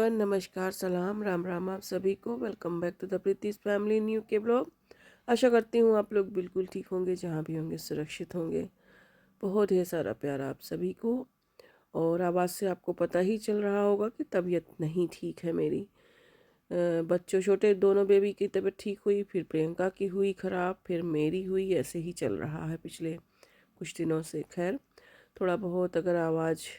Everyone, नमस्कार, सलाम, राम राम आप सभी को। Welcome back to the Preeti's family new के ब्लॉग। आशा करती हूँ आप लोग बिल्कुल ठीक होंगे, जहाँ भी होंगे सुरक्षित होंगे। बहुत ढेर सारा प्यार आप सभी को। और आवाज़ से आपको पता ही चल रहा होगा कि तबीयत नहीं ठीक है मेरी। बच्चों छोटे दोनों बेबी की तबीयत ठीक हुई, फिर प्रियंका की हुई ख़राब, फिर मेरी हुई। ऐसे ही चल रहा है पिछले कुछ दिनों से। खैर, थोड़ा बहुत अगर आवाज़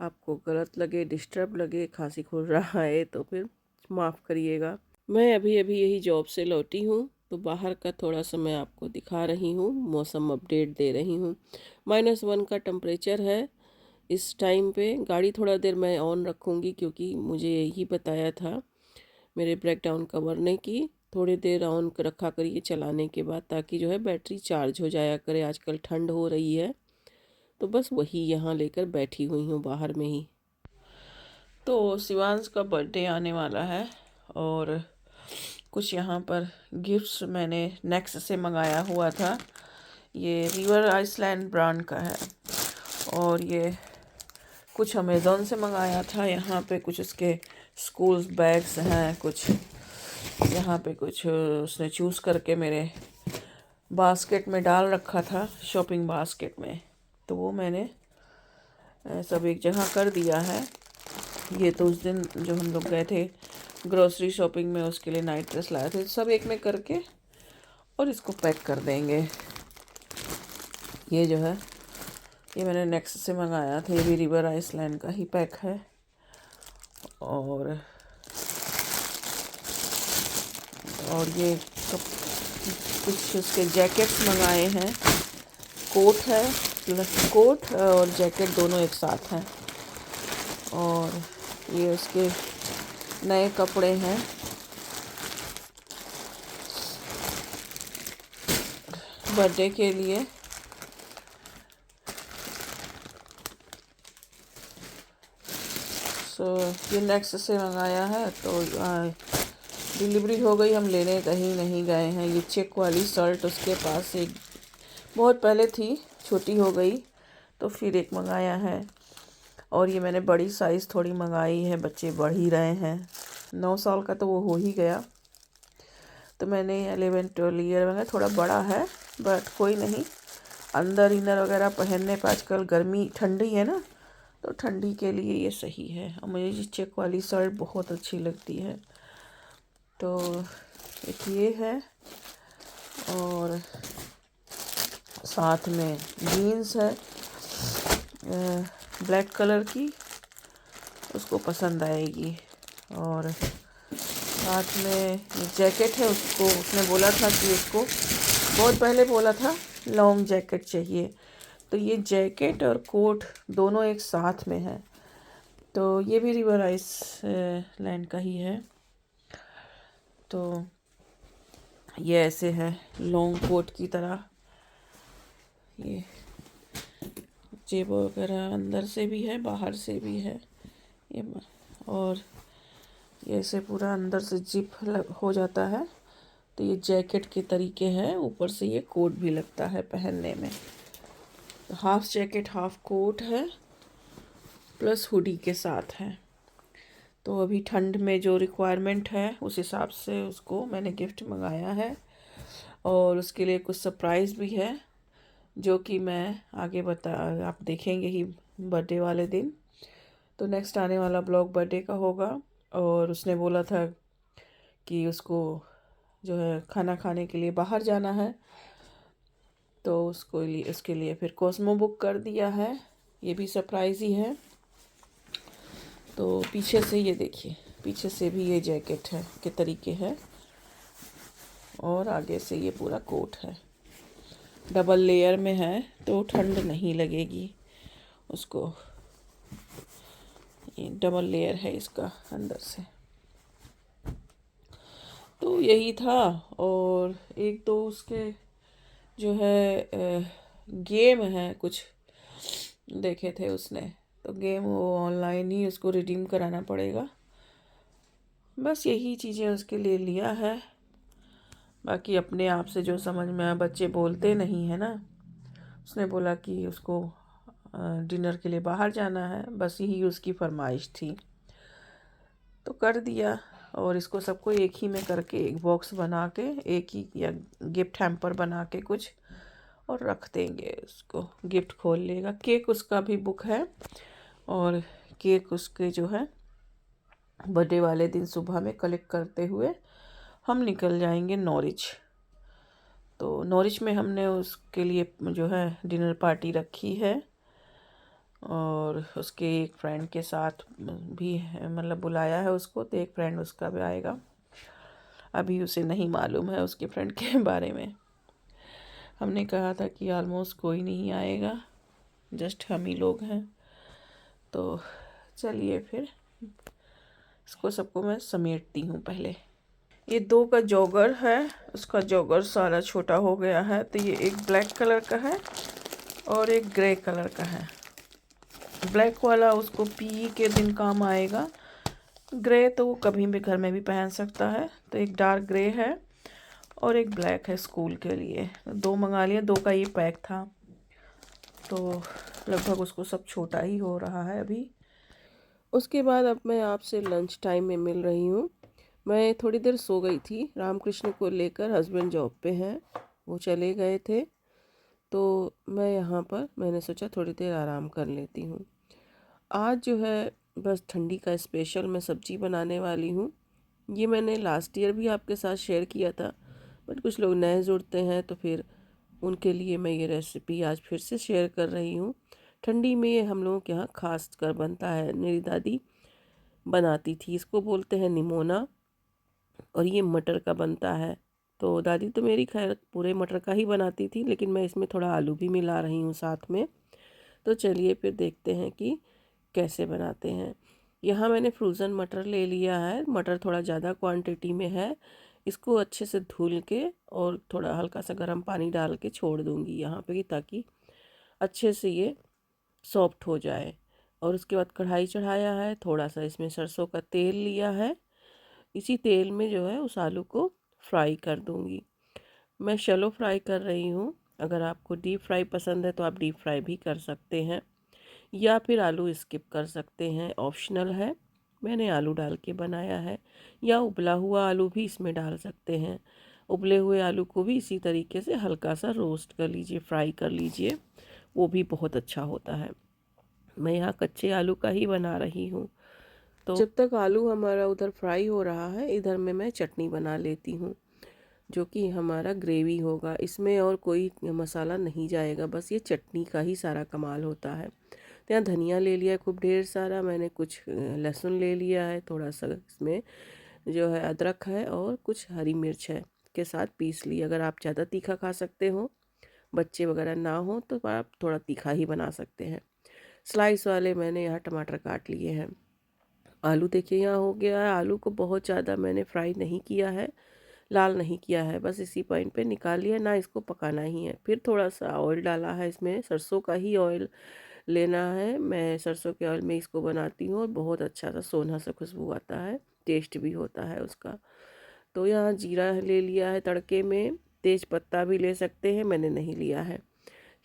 आपको गलत लगे, डिस्टर्ब लगे, खांसी खुल रहा है तो फिर माफ़ करिएगा। मैं अभी अभी यही जॉब से लौटी हूँ, तो बाहर का थोड़ा सा मैं आपको दिखा रही हूँ, मौसम अपडेट दे रही हूँ। -1 का टेम्परेचर है इस टाइम पे। गाड़ी थोड़ा देर मैं ऑन रखूँगी, क्योंकि मुझे यही बताया था मेरे ब्रेकडाउन कवरने की। थोड़ी देर ऑन रखा करिए चलाने के बाद, ताकि जो है बैटरी चार्ज हो जाया करे। आजकल ठंड हो रही है, तो बस वही यहाँ लेकर बैठी हुई हूँ बाहर में ही। तो शिवांश का बर्थडे आने वाला है, और कुछ यहाँ पर गिफ्ट्स मैंने नेक्स्ट से मंगाया हुआ था। ये रिवर आइसलैंड ब्रांड का है, और ये कुछ अमेज़ोन से मंगाया था। यहाँ पे कुछ उसके स्कूल बैग्स हैं, कुछ यहाँ पे कुछ उसने चूज़ करके मेरे बास्केट में डाल रखा था, शॉपिंग बास्केट में। तो वो मैंने सब एक जगह कर दिया है। ये तो उस दिन जो हम लोग गए थे ग्रोसरी शॉपिंग में, उसके लिए नाइट ड्रेस लाए थे, सब एक में करके और इसको पैक कर देंगे। ये जो है, ये मैंने नेक्स्ट से मंगाया था। ये भी रिवर आइसलैंड का ही पैक है। और ये कुछ उसके जैकेट्स मंगाए हैं। कोट है, प्लस कोट और जैकेट दोनों एक साथ हैं। और ये उसके नए कपड़े हैं। बर्थडे के लिए ये नेक्स्ट से मंगाया है, तो डिलीवरी हो गई। हम लेने कहीं नहीं गए हैं। ये चेक वाली शर्ट उसके पास एक बहुत पहले थी, छोटी हो गई, तो फिर एक मंगाया है। और ये मैंने बड़ी साइज़ थोड़ी मंगाई है, बच्चे बढ़ ही रहे हैं। 9 साल का तो वो हो ही गया, तो मैंने 11-12 ईयर मंगाया। थोड़ा बड़ा है, बट कोई नहीं। अंदर इनर वगैरह पहनने पर आजकल गर्मी ठंडी है ना, तो ठंडी के लिए ये सही है। और मुझे ये चेक वाली शर्ट बहुत अच्छी लगती है। तो एक ये है, और साथ में जीन्स है ब्लैक कलर की, उसको पसंद आएगी। और साथ में जैकेट है, उसको उसने बोला था कि उसको बहुत पहले बोला था लॉन्ग जैकेट चाहिए, तो ये जैकेट और कोट दोनों एक साथ में है। तो ये भी रिवर आइसलैंड का ही है। तो ये ऐसे है लॉन्ग कोट की तरह। ये जेब वगैरह अंदर से भी है, बाहर से भी है ये। और ये ऐसे पूरा अंदर से जिप हो जाता है, तो ये जैकेट के तरीके है। ऊपर से ये कोट भी लगता है पहनने में। तो हाफ जैकेट हाफ कोट है, प्लस हुडी के साथ है। तो अभी ठंड में जो रिक्वायरमेंट है उस हिसाब से उसको मैंने गिफ्ट मंगाया है। और उसके लिए कुछ सरप्राइज़ भी है, जो कि मैं आगे आप देखेंगे ही बर्थडे वाले दिन। तो नेक्स्ट आने वाला ब्लॉग बर्थडे का होगा। और उसने बोला था कि उसको जो है खाना खाने के लिए बाहर जाना है, तो उसके लिए फिर कॉस्मो बुक कर दिया है। ये भी सरप्राइज़ ही है। तो पीछे से ये देखिए, पीछे से भी ये जैकेट है के तरीके है, और आगे से ये पूरा कोट है। डबल लेयर में है, तो ठंड नहीं लगेगी उसको। ये डबल लेयर है इसका अंदर से। तो यही था। और एक तो उसके जो है गेम है, कुछ देखे थे उसने, तो गेम वो ऑनलाइन ही उसको रिडीम कराना पड़ेगा। बस यही चीज़ें उसके लिए लिया है। बाकी अपने आप से जो समझ में आया, बच्चे बोलते नहीं है ना। उसने बोला कि उसको डिनर के लिए बाहर जाना है, बस यही उसकी फरमाइश थी। तो कर दिया। और इसको सबको एक ही में करके एक बॉक्स बना के, एक ही या गिफ्ट हैम्पर बना के कुछ और रख देंगे, उसको गिफ्ट खोल लेगा। केक उसका भी बुक है, और केक उसके जो है बर्थडे वाले दिन सुबह में कलेक्ट करते हुए हम निकल जाएंगे नॉरिच। तो नॉरिच में हमने उसके लिए जो है डिनर पार्टी रखी है, और उसके एक फ्रेंड के साथ भी मतलब बुलाया है उसको, तो एक फ्रेंड उसका भी आएगा। अभी उसे नहीं मालूम है उसके फ्रेंड के बारे में। हमने कहा था कि ऑलमोस्ट कोई नहीं आएगा, जस्ट हम ही लोग हैं। तो चलिए फिर इसको सबको मैं समेटती हूँ पहले। ये 2 का जॉगर है, उसका जॉगर सारा छोटा हो गया है। तो ये एक ब्लैक कलर का है और एक ग्रे कलर का है। ब्लैक वाला उसको पी के दिन काम आएगा, ग्रे तो वो कभी भी घर में भी पहन सकता है। तो एक डार्क ग्रे है और एक ब्लैक है स्कूल के लिए। 2 मंगा लिया, 2 का ये पैक था, तो लगभग उसको सब छोटा ही हो रहा है अभी। उसके बाद अब मैं आपसे लंच टाइम में मिल रही हूँ। मैं थोड़ी देर सो गई थी। रामकृष्ण को लेकर हस्बैंड जॉब पे हैं, वो चले गए थे, तो मैं यहाँ पर मैंने सोचा थोड़ी देर आराम कर लेती हूँ। आज जो है बस ठंडी का स्पेशल मैं सब्जी बनाने वाली हूँ। ये मैंने लास्ट ईयर भी आपके साथ शेयर किया था, बट कुछ लोग नए जुड़ते हैं तो फिर उनके लिए मैं ये रेसिपी आज फिर से शेयर कर रही हूँ। ठंडी में ये हम लोगों के यहाँ खास कर बनता है, मेरी दादी बनाती थी। इसको बोलते हैं निमोना, और ये मटर का बनता है। तो दादी तो मेरी खैर पूरे मटर का ही बनाती थी, लेकिन मैं इसमें थोड़ा आलू भी मिला रही हूँ साथ में। तो चलिए फिर देखते हैं कि कैसे बनाते हैं। यहाँ मैंने फ्रोज़न मटर ले लिया है। मटर थोड़ा ज़्यादा क्वांटिटी में है। इसको अच्छे से धुल के और थोड़ा हल्का सा गर्म पानी डाल के छोड़ दूँगी यहाँ पे, ताकि अच्छे से ये सॉफ्ट हो जाए। और उसके बाद कढ़ाई चढ़ाया है, थोड़ा सा इसमें सरसों का तेल लिया है। इसी तेल में जो है उस आलू को फ्राई कर दूँगी। मैं शैलो फ्राई कर रही हूँ। अगर आपको डीप फ्राई पसंद है तो आप डीप फ्राई भी कर सकते हैं, या फिर आलू स्किप कर सकते हैं, ऑप्शनल है। मैंने आलू डाल के बनाया है, या उबला हुआ आलू भी इसमें डाल सकते हैं। उबले हुए आलू को भी इसी तरीके से हल्का सा रोस्ट कर लीजिए, फ्राई कर लीजिए, वो भी बहुत अच्छा होता है। मैं यहाँ कच्चे आलू का ही बना रही हूँ। तो जब तक आलू हमारा उधर फ्राई हो रहा है, इधर में मैं चटनी बना लेती हूँ, जो कि हमारा ग्रेवी होगा। इसमें और कोई मसाला नहीं जाएगा, बस ये चटनी का ही सारा कमाल होता है। तो यहाँ धनिया ले लिया है खूब ढेर सारा, मैंने कुछ लहसुन ले लिया है, थोड़ा सा इसमें जो है अदरक है, और कुछ हरी मिर्च है के साथ पीस ली। अगर आप ज़्यादा तीखा खा सकते हो, बच्चे वगैरह ना हो, तो आप थोड़ा तीखा ही बना सकते हैं। स्लाइस वाले मैंने यहाँ टमाटर काट लिए हैं। आलू देखिए यहाँ हो गया है। आलू को बहुत ज़्यादा मैंने फ्राई नहीं किया है, लाल नहीं किया है, बस इसी पॉइंट पे निकाल लिया ना, इसको पकाना ही है। फिर थोड़ा सा ऑयल डाला है, इसमें सरसों का ही ऑयल लेना है। मैं सरसों के ऑयल में इसको बनाती हूँ, और बहुत अच्छा सा सोना सा खुशबू आता है, टेस्ट भी होता है उसका। तो यहाँ जीरा ले लिया है तड़के में, तेज पत्ता भी ले सकते हैं, मैंने नहीं लिया है।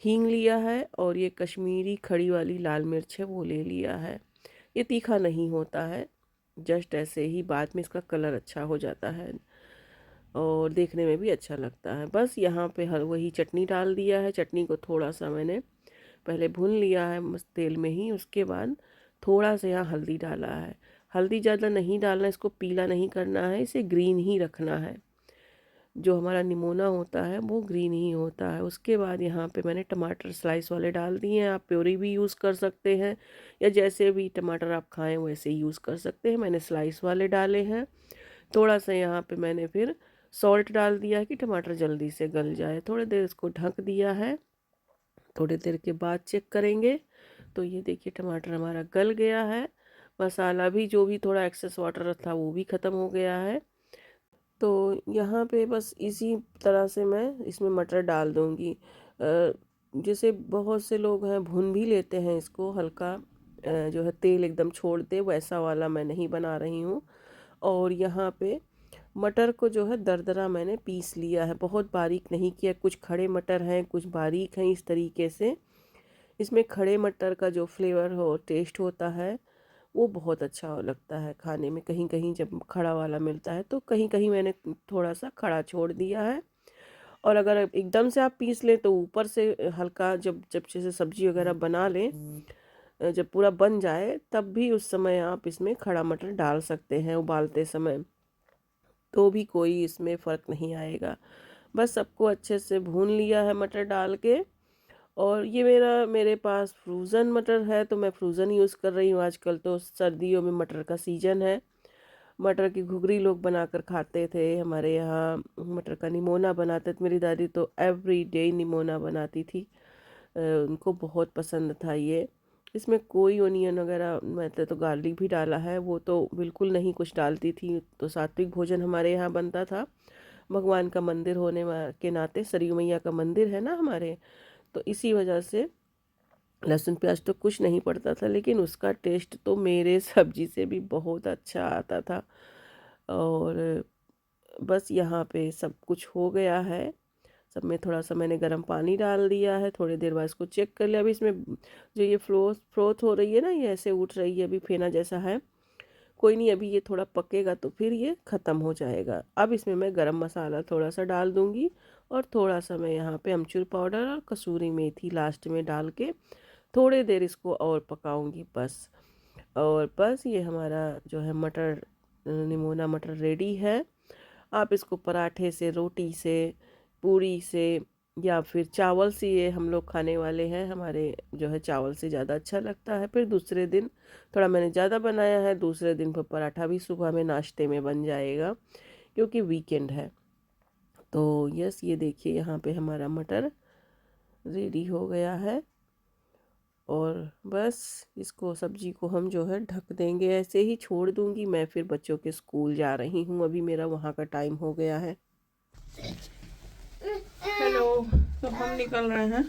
हींग लिया है, और ये कश्मीरी खड़ी वाली लाल मिर्च है, वो ले लिया है। ये तीखा नहीं होता है, जस्ट ऐसे ही, बाद में इसका कलर अच्छा हो जाता है और देखने में भी अच्छा लगता है। बस यहाँ पे हर वही चटनी डाल दिया है। चटनी को थोड़ा सा मैंने पहले भून लिया है मस्त तेल में ही। उसके बाद थोड़ा सा यहाँ हल्दी डाला है। हल्दी ज़्यादा नहीं डालना, इसको पीला नहीं करना है, इसे ग्रीन ही रखना है। जो हमारा निमोना होता है वो ग्रीन ही होता है। उसके बाद यहाँ पे मैंने टमाटर स्लाइस वाले डाल दिए हैं। आप प्योरी भी यूज़ कर सकते हैं, या जैसे भी टमाटर आप खाएं वैसे ही यूज़ कर सकते हैं। मैंने स्लाइस वाले डाले हैं। थोड़ा सा यहाँ पे मैंने फिर सॉल्ट डाल दिया है कि टमाटर जल्दी से गल जाए। थोड़ी देर इसको ढक दिया है। थोड़ी देर के बाद चेक करेंगे तो ये देखिए टमाटर हमारा गल गया है। मसाला भी जो भी थोड़ा एक्सेस वाटर था वो भी ख़त्म हो गया है। तो यहाँ पे बस इसी तरह से मैं इसमें मटर डाल दूँगी। जैसे बहुत से लोग हैं भून भी लेते हैं इसको हल्का, जो है तेल एकदम छोड़ दे, वैसा वाला मैं नहीं बना रही हूँ। और यहाँ पे मटर को जो है दरदरा मैंने पीस लिया है, बहुत बारीक नहीं किया। कुछ खड़े मटर हैं, कुछ बारीक हैं, इस तरीके से। इसमें खड़े मटर का जो फ्लेवर हो, टेस्ट होता है, वो बहुत अच्छा लगता है खाने में। कहीं कहीं जब खड़ा वाला मिलता है तो कहीं कहीं मैंने थोड़ा सा खड़ा छोड़ दिया है। और अगर एकदम से आप पीस लें तो ऊपर से हल्का, जब जब जैसे सब्जी वगैरह बना लें, जब पूरा बन जाए तब भी उस समय आप इसमें खड़ा मटर डाल सकते हैं उबालते समय, तो भी कोई इसमें फ़र्क नहीं आएगा। बस सबको अच्छे से भून लिया है मटर डाल के। और ये मेरे पास फ्रोज़न मटर है तो मैं फ्रोज़न यूज़ कर रही हूँ। आजकल तो सर्दियों में मटर का सीज़न है। मटर की घुघरी लोग बनाकर खाते थे, हमारे यहाँ मटर का निमोना बनाते थे। मेरी दादी तो एवरी डे निमोना बनाती थी। उनको बहुत पसंद था ये। इसमें कोई ओनियन वगैरह, मैंने तो गार्लिक भी डाला है, वो तो बिल्कुल नहीं कुछ डालती थी। तो सात्विक भोजन हमारे यहाँ बनता था। भगवान का मंदिर होने के नाते, सरयू मैया का मंदिर है ना हमारे, तो इसी वजह से लहसुन प्याज तो कुछ नहीं पड़ता था, लेकिन उसका टेस्ट तो मेरे सब्जी से भी बहुत अच्छा आता था। और बस यहाँ पे सब कुछ हो गया है। सब में थोड़ा सा मैंने गर्म पानी डाल दिया है, थोड़ी देर बाद इसको चेक कर लिया। अभी इसमें जो ये फ्रोथ हो रही है ना, ये ऐसे उठ रही है, अभी फेना जैसा है। कोई नहीं, अभी ये थोड़ा पकेगा तो फिर ये ख़त्म हो जाएगा। अब इसमें मैं गरम मसाला थोड़ा सा डाल दूँगी, और थोड़ा सा मैं यहाँ पे अमचूर पाउडर और कसूरी मेथी लास्ट में डाल के थोड़ी देर इसको और पकाऊंगी बस। और बस ये हमारा जो है मटर, निमोना मटर रेडी है। आप इसको पराठे से, रोटी से, पूरी से, या फिर चावल से, ये हम लोग खाने वाले हैं, हमारे जो है चावल से ज़्यादा अच्छा लगता है। फिर दूसरे दिन थोड़ा मैंने ज़्यादा बनाया है, दूसरे दिन पर पराठा भी सुबह में नाश्ते में बन जाएगा, क्योंकि वीकेंड है। तो यस, ये देखिए यहाँ पे हमारा मटर रेडी हो गया है। और बस इसको, सब्जी को हम जो है ढक देंगे, ऐसे ही छोड़ दूंगी मैं। फिर बच्चों के स्कूल जा रही हूँ, अभी मेरा वहाँ का टाइम हो गया है। हेलो, तो हम निकल रहे हैं।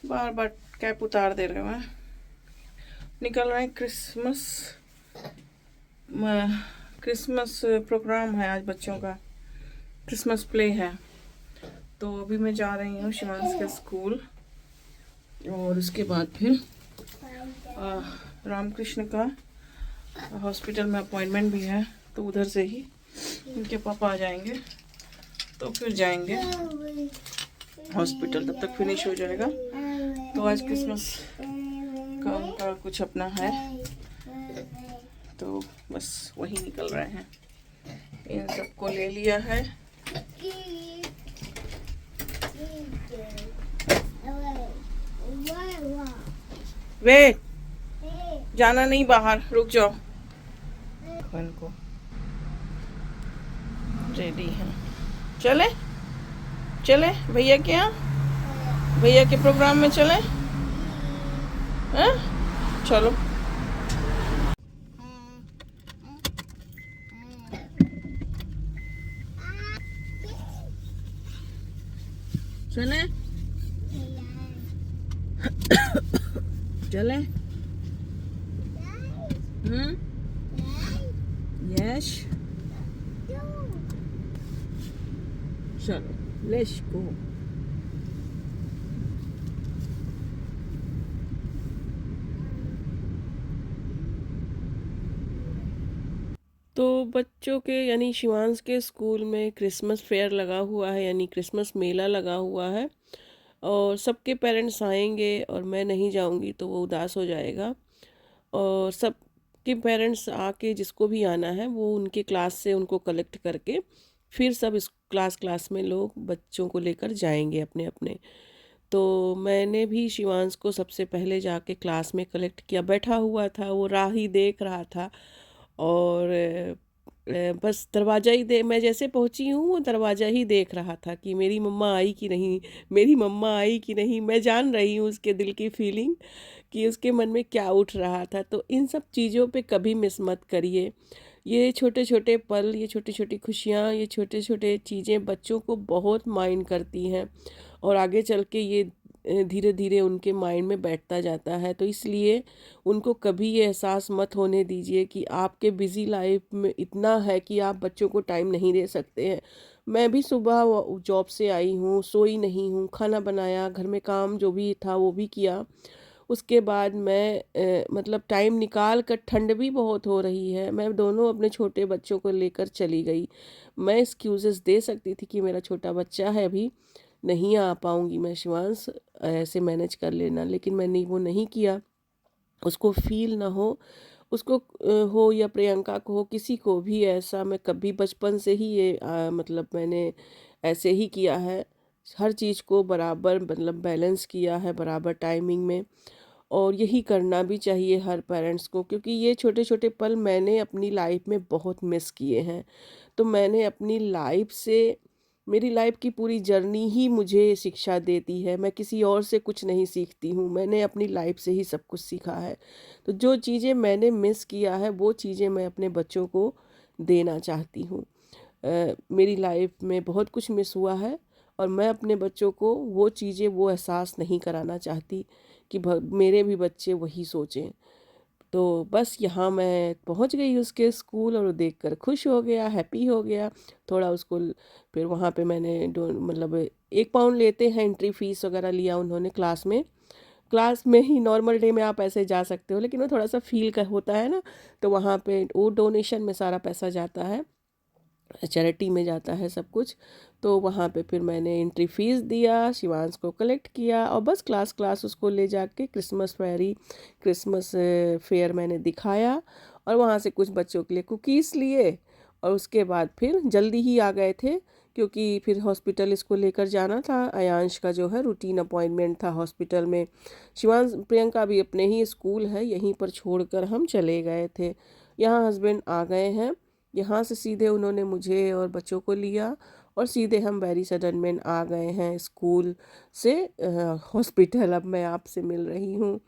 बार बार कैप उतार दे रहे हैं। निकल रहे हैं क्रिसमस प्रोग्राम है आज बच्चों का, क्रिसमस प्ले है। तो अभी मैं जा रही हूँ शिवांश के स्कूल, और उसके बाद फिर रामकृष्ण का हॉस्पिटल में अपॉइंटमेंट भी है, तो उधर से ही उनके पापा आ जाएंगे, तो फिर जाएंगे हॉस्पिटल। तब तक फिनिश हो जाएगा। तो आज क्रिसमस का उनका कुछ अपना है, तो बस वही निकल रहे हैं। इन सबको ले लिया है। वे जाना नहीं बाहर, रुक जाओ। को रेडी है, चले चले भैया के यहाँ, भैया के प्रोग्राम में चले हैं? चलो। चले चले। यस, चलो, लेट्स गो। तो बच्चों के यानी शिवांश के स्कूल में क्रिसमस फेयर लगा हुआ है, यानी क्रिसमस मेला लगा हुआ है। और सबके पेरेंट्स आएंगे और मैं नहीं जाऊंगी तो वो उदास हो जाएगा। और सबके पेरेंट्स आके, जिसको भी आना है वो उनके क्लास से उनको कलेक्ट करके फिर सब इस क्लास में लोग बच्चों को लेकर जाएंगे अपने अपने। तो मैंने भी शिवांश को सबसे पहले जाके क्लास में कलेक्ट किया। बैठा हुआ था, वो राह ही देख रहा था। और बस दरवाज़ा ही मैं जैसे पहुंची हूँ वो दरवाज़ा ही देख रहा था कि मेरी मम्मा आई कि नहीं, मेरी मम्मा आई कि नहीं। मैं जान रही हूँ उसके दिल की फीलिंग, कि उसके मन में क्या उठ रहा था। तो इन सब चीज़ों पे कभी मिस मत करिए। ये छोटे छोटे पल, ये छोटी छोटी खुशियाँ, ये छोटे छोटे चीज़ें बच्चों को बहुत माइंड करती हैं, और आगे चल के ये धीरे धीरे उनके माइंड में बैठता जाता है। तो इसलिए उनको कभी ये एहसास मत होने दीजिए कि आपके बिज़ी लाइफ में इतना है कि आप बच्चों को टाइम नहीं दे सकते हैं। मैं भी सुबह जॉब से आई हूँ, सोई नहीं हूँ, खाना बनाया, घर में काम जो भी था वो भी किया, उसके बाद मैं मतलब टाइम निकाल कर, ठंड भी बहुत हो रही है, मैं दोनों अपने छोटे बच्चों को लेकर चली गई। मैं एक्सक्यूज़ेस दे सकती थी कि मेरा छोटा बच्चा है, अभी नहीं आ पाऊँगी मैं शिवांश, ऐसे मैनेज कर लेना, लेकिन मैंने वो नहीं किया। उसको फ़ील ना हो, उसको हो या प्रियंका को हो, किसी को भी ऐसा, मैं कभी बचपन से ही ये मतलब मैंने ऐसे ही किया है। हर चीज़ को बराबर मतलब बैलेंस किया है, बराबर टाइमिंग में, और यही करना भी चाहिए हर पेरेंट्स को, क्योंकि ये छोटे-छोटे पल मैंने अपनी लाइफ में बहुत मिस किए हैं। तो मैंने अपनी लाइफ से, मेरी लाइफ की पूरी जर्नी ही मुझे शिक्षा देती है, मैं किसी और से कुछ नहीं सीखती हूँ, मैंने अपनी लाइफ से ही सब कुछ सीखा है। तो जो चीज़ें मैंने मिस किया है वो चीज़ें मैं अपने बच्चों को देना चाहती हूँ। मेरी लाइफ में बहुत कुछ मिस हुआ है, और मैं अपने बच्चों को वो चीज़ें, वो एहसास नहीं कराना चाहती कि मेरे भी बच्चे वही सोचें। तो बस यहाँ मैं पहुँच गई उसके स्कूल, और वो देखकर खुश हो गया, हैप्पी हो गया। थोड़ा उसको फिर वहाँ पे मैंने मतलब 1 पाउंड लेते हैं एंट्री फीस वगैरह, लिया उन्होंने क्लास में। क्लास में ही नॉर्मल डे में आप ऐसे जा सकते हो, लेकिन वो थोड़ा सा फील का होता है ना, तो वहाँ पे वो डोनेशन में सारा पैसा जाता है, चैरिटी में जाता है सब कुछ। तो वहाँ पे फिर मैंने एंट्री फ़ीस दिया, शिवांश को कलेक्ट किया, और बस क्लास क्लास उसको ले जाके क्रिसमस फेयर मैंने दिखाया, और वहाँ से कुछ बच्चों के लिए कुकीज़ लिए, और उसके बाद फिर जल्दी ही आ गए थे, क्योंकि फिर हॉस्पिटल इसको लेकर जाना था। अयांश का जो है रूटीन अपॉइंटमेंट था हॉस्पिटल में। शिवांश प्रियंका भी अपने ही स्कूल है, यहीं पर छोड़कर हम चले गए थे। यहाँ हस्बैंड आ गए हैं, यहाँ से सीधे उन्होंने मुझे और बच्चों को लिया, और सीधे हम वेरी सडन में आ गए हैं स्कूल से हॉस्पिटल। अब मैं आपसे मिल रही हूँ।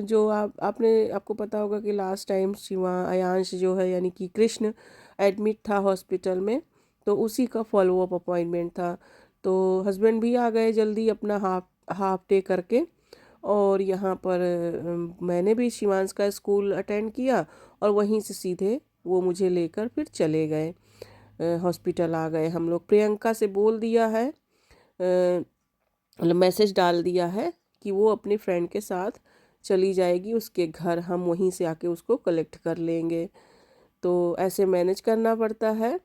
जो आपको पता होगा कि लास्ट टाइम शिवा अयांश जो है, यानी कि कृष्ण, एडमिट था हॉस्पिटल में, तो उसी का फॉलो अप अपॉइंटमेंट था। तो हस्बैंड भी आ गए जल्दी अपना हाफ हाफ डे करके, और यहाँ पर मैंने भी शिवांश का स्कूल अटेंड किया, और वहीं से सीधे वो मुझे लेकर फिर चले गए। हॉस्पिटल आ गए हम लोग। प्रियंका से बोल दिया है, मतलब मैसेज डाल दिया है कि वो अपनी फ्रेंड के साथ चली जाएगी उसके घर, हम वहीं से आके उसको कलेक्ट कर लेंगे। तो ऐसे मैनेज करना पड़ता है,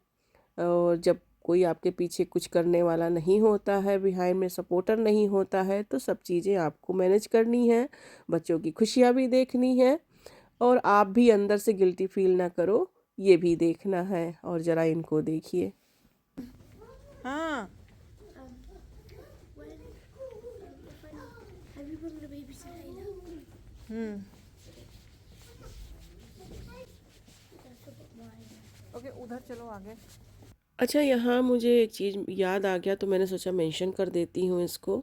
और जब कोई आपके पीछे कुछ करने वाला नहीं होता है, बिहाइंड में सपोर्टर नहीं होता है, तो सब चीज़ें आपको मैनेज करनी है, बच्चों की खुशियाँ भी देखनी है, और आप भी अंदर से गिल्टी फील ना करो, ये भी देखना है। और ज़रा इनको देखिए। हाँ, ओके, उधर चलो आगे। अच्छा, यहाँ मुझे एक चीज़ याद आ गया, तो मैंने सोचा मेंशन कर देती हूँ इसको।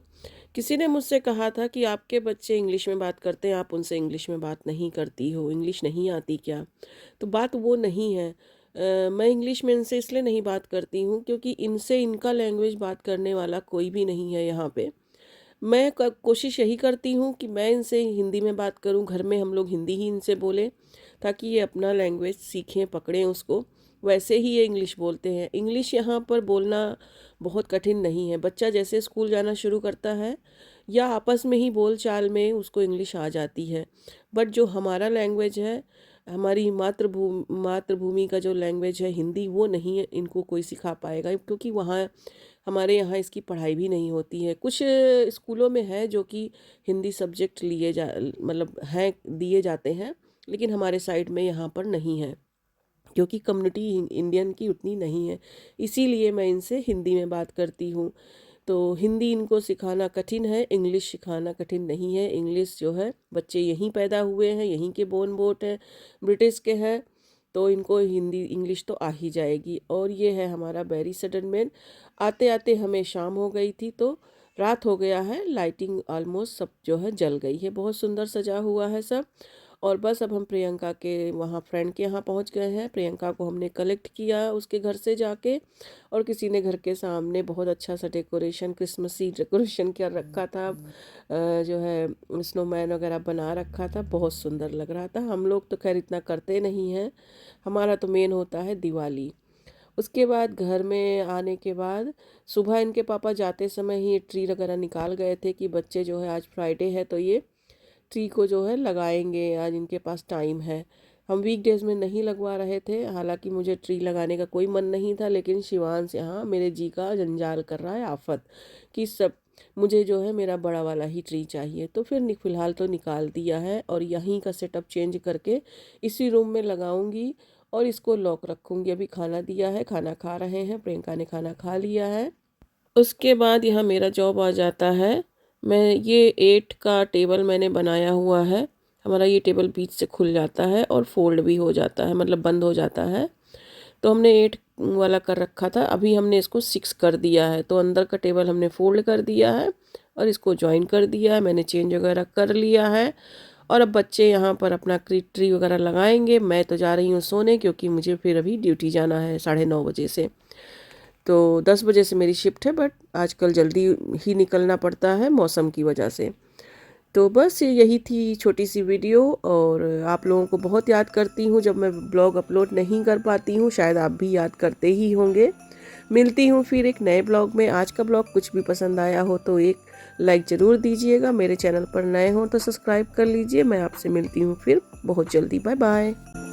किसी ने मुझसे कहा था कि आपके बच्चे इंग्लिश में बात करते हैं, आप उनसे इंग्लिश में बात नहीं करती हो, इंग्लिश नहीं आती क्या? तो बात वो नहीं है। मैं इंग्लिश में इनसे इसलिए नहीं बात करती हूँ, क्योंकि इनसे इनका लैंग्वेज बात करने वाला कोई भी नहीं है यहाँ पे। मैं कोशिश यही करती हूँ कि मैं इनसे हिंदी में बात करूँ, घर में हम लोग हिंदी ही इनसे बोलें, ताकि ये अपना लैंग्वेज सीखें, पकड़ें उसको। वैसे ही ये इंग्लिश बोलते हैं। इंग्लिश यहाँ पर बोलना बहुत कठिन नहीं है। बच्चा जैसे स्कूल जाना शुरू करता है, या आपस में ही बोल चाल में उसको इंग्लिश आ जाती है। बट जो हमारा लैंग्वेज है, हमारी मातृभूमि का जो लैंग्वेज है हिंदी, वो नहीं है इनको कोई सिखा पाएगा, क्योंकि वहाँ हमारे यहाँ इसकी पढ़ाई भी नहीं होती है। कुछ स्कूलों में है जो कि हिंदी सब्जेक्ट मतलब हैं, दिए जाते हैं, लेकिन हमारे साइड में यहाँ पर नहीं है, क्योंकि कम्युनिटी इंडियन की उतनी नहीं है। इसीलिए मैं इनसे हिंदी में बात करती हूँ। तो हिंदी इनको सिखाना कठिन है, इंग्लिश सिखाना कठिन नहीं है। इंग्लिश जो है, बच्चे यहीं पैदा हुए हैं, यहीं के बोर्न बोट हैं, ब्रिटिश के हैं, तो इनको हिंदी इंग्लिश तो आ ही जाएगी। और ये है हमारा बैरी सडन में। आते आते हमें शाम हो गई थी, तो रात हो गया है, लाइटिंग ऑलमोस्ट सब जो है जल गई है, बहुत सुंदर सजा हुआ है सब। और बस अब हम प्रियंका के वहाँ फ्रेंड के यहाँ पहुँच गए हैं। प्रियंका को हमने कलेक्ट किया उसके घर से जाके, और किसी ने घर के सामने बहुत अच्छा सा डेकोरेशन, क्रिसमसी डेकोरेशन कर रखा था, जो है स्नोमैन वगैरह बना रखा था, बहुत सुंदर लग रहा था। हम लोग तो खैर इतना करते नहीं हैं, हमारा तो मेन होता है दिवाली। उसके बाद घर में आने के बाद सुबह इनके पापा जाते समय ही ट्री वगैरह निकाल गए थे कि बच्चे जो है, आज फ्राइडे है तो ये ट्री को जो है लगाएंगे, आज इनके पास टाइम है। हम वीकडेज में नहीं लगवा रहे थे, हालांकि मुझे ट्री लगाने का कोई मन नहीं था, लेकिन शिवांश यहाँ मेरे जी का जंजाल कर रहा है आफत कि सब मुझे जो है मेरा बड़ा वाला ही ट्री चाहिए। तो फिर फ़िलहाल तो निकाल दिया है और यहीं का सेटअप चेंज करके इसी रूम में लगाऊंगी और इसको लॉक रखूंगी। अभी खाना दिया है, खाना खा रहे हैं, प्रियंका ने खाना खा लिया है। उसके बाद यहाँ मेरा जॉब आ जाता है। मैं ये 8 का टेबल मैंने बनाया हुआ है। हमारा ये टेबल बीच से खुल जाता है और फोल्ड भी हो जाता है, मतलब बंद हो जाता है। तो हमने 8 वाला कर रखा था, अभी हमने इसको 6 कर दिया है। तो अंदर का टेबल हमने फोल्ड कर दिया है और इसको ज्वाइन कर दिया है। मैंने चेंज वगैरह कर लिया है और अब बच्चे यहाँ पर अपना ट्री वगैरह लगाएंगे। मैं तो जा रही हूँ सोने, क्योंकि मुझे फिर अभी ड्यूटी जाना है 9:30 बजे से। तो 10 बजे से मेरी शिफ्ट है, बट आजकल जल्दी ही निकलना पड़ता है मौसम की वजह से। तो बस यही थी छोटी सी वीडियो, और आप लोगों को बहुत याद करती हूँ जब मैं ब्लॉग अपलोड नहीं कर पाती हूँ, शायद आप भी याद करते ही होंगे। मिलती हूँ फिर एक नए ब्लॉग में। आज का ब्लॉग कुछ भी पसंद आया हो तो एक लाइक ज़रूर दीजिएगा। मेरे चैनल पर नए हो तो सब्सक्राइब कर लीजिए। मैं आपसे मिलती हूँ फिर बहुत जल्दी। Bye bye.